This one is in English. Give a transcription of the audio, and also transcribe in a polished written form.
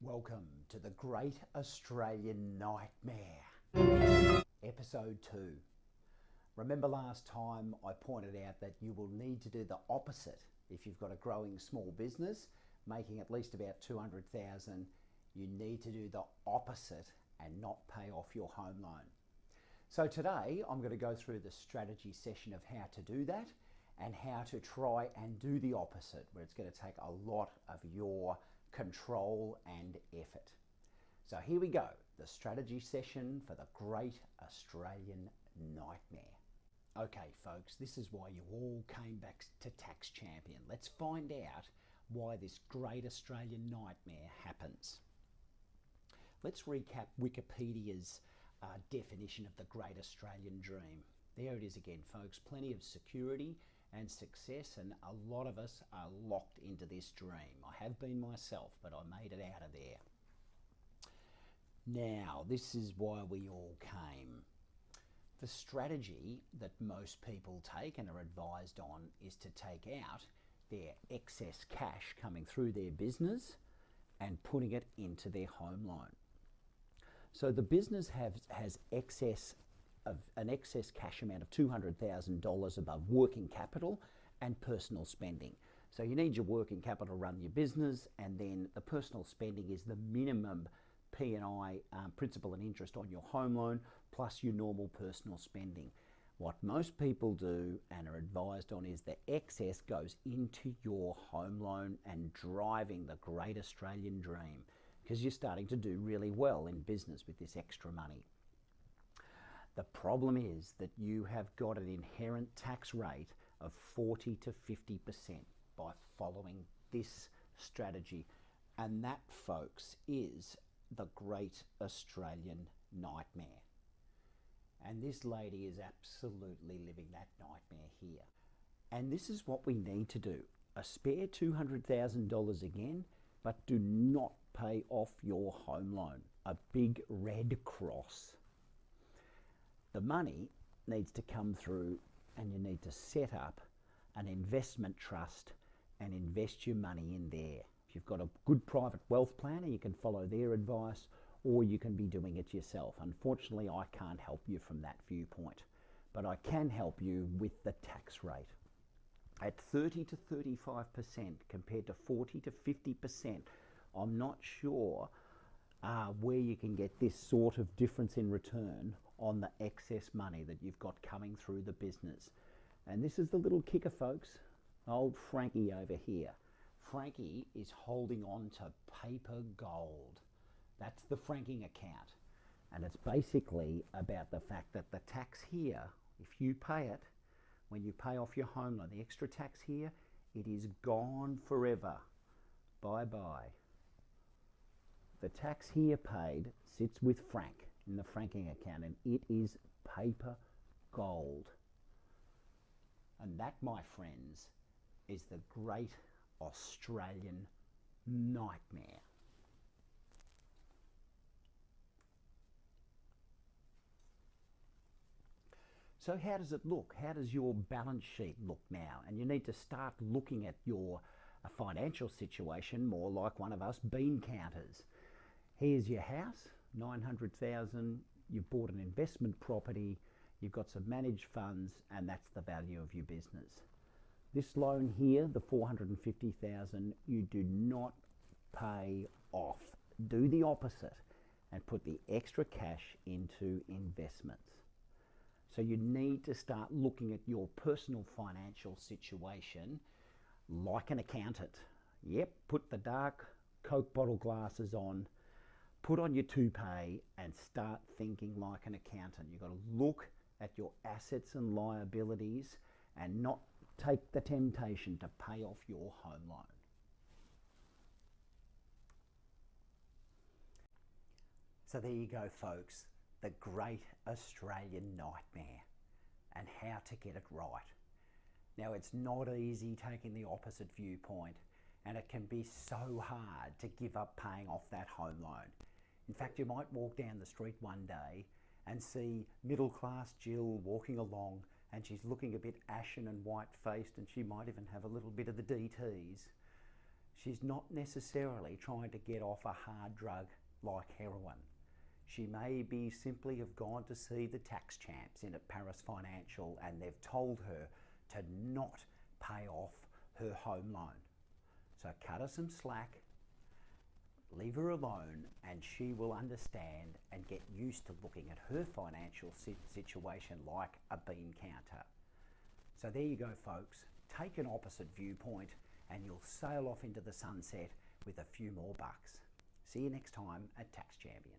Welcome to the Great Australian Nightmare, Episode 2. Remember last time I pointed out that you will need to do the opposite if you've got a growing small business, making at least about $200,000. You need to do the opposite and not pay off your home loan. So today I'm going to go through the strategy session of how to do that and how to try and do the opposite, where it's going to take a lot of your control and effort. So here we go, the strategy session for the Great Australian Nightmare. Okay folks, this is why you all came back to Tax Champion. Let's find out why this Great Australian Nightmare happens. Let's recap Wikipedia's definition of the Great Australian Dream. There it is again folks, plenty of security and success, and a lot of us are locked into this dream. I have been myself, but I made it out of there. Now, this is why we all came. The strategy that most people take and are advised on is to take out their excess cash coming through their business and putting it into their home loan. So the business has an excess cash amount of $200,000 above working capital and personal spending. So you need your working capital to run your business, and then the personal spending is the minimum P&I, principal and interest on your home loan, plus your normal personal spending. What most people do and are advised on is the excess goes into your home loan and driving the Great Australian Dream, because you're starting to do really well in business with this extra money. The problem is that you have got an inherent tax rate of 40 to 50% by following this strategy. And that, folks, is the Great Australian Nightmare. And this lady is absolutely living that nightmare here. And this is what we need to do. A spare $200,000 again, but do not pay off your home loan. A big red cross. The money needs to come through, and you need to set up an investment trust and invest your money in there. If you've got a good private wealth planner, you can follow their advice, or you can be doing it yourself. Unfortunately, I can't help you from that viewpoint, but I can help you with the tax rate. At 30 to 35% compared to 40 to 50%, I'm not sure where you can get this sort of difference in return on the excess money that you've got coming through the business. And this is the little kicker, folks. Old Frankie over here. Frankie is holding on to paper gold. That's the franking account. And it's basically about the fact that the tax here, if you pay it, when you pay off your home loan, the extra tax here, it is gone forever. Bye-bye. The tax here paid sits with Frank in the franking account, and it is paper gold. And that, my friends, is the Great Australian Nightmare. So how does it look? How does your balance sheet look now? And you need to start looking at your financial situation more like one of us bean counters. Here's your house, $900,000, you've bought an investment property, you've got some managed funds, and that's the value of your business. This loan here, the $450,000, you do not pay off. Do the opposite and put the extra cash into investments. So you need to start looking at your personal financial situation like an accountant. Yep, put the dark Coke bottle glasses on, put on your toupee and start thinking like an accountant. You've got to look at your assets and liabilities and not take the temptation to pay off your home loan. So there you go, folks. The Great Australian Nightmare and how to get it right. Now, it's not easy taking the opposite viewpoint, and it can be so hard to give up paying off that home loan. In fact, you might walk down the street one day and see middle-class Jill walking along, and she's looking a bit ashen and white-faced, and she might even have a little bit of the DTs. She's not necessarily trying to get off a hard drug like heroin. She may be simply have gone to see the tax champs in at Paris Financial and they've told her to not pay off her home loan. So cut her some slack, leave her alone, and she will understand and get used to looking at her financial situation like a bean counter. So there you go, folks. Take an opposite viewpoint and you'll sail off into the sunset with a few more bucks. See you next time at Tax Champion.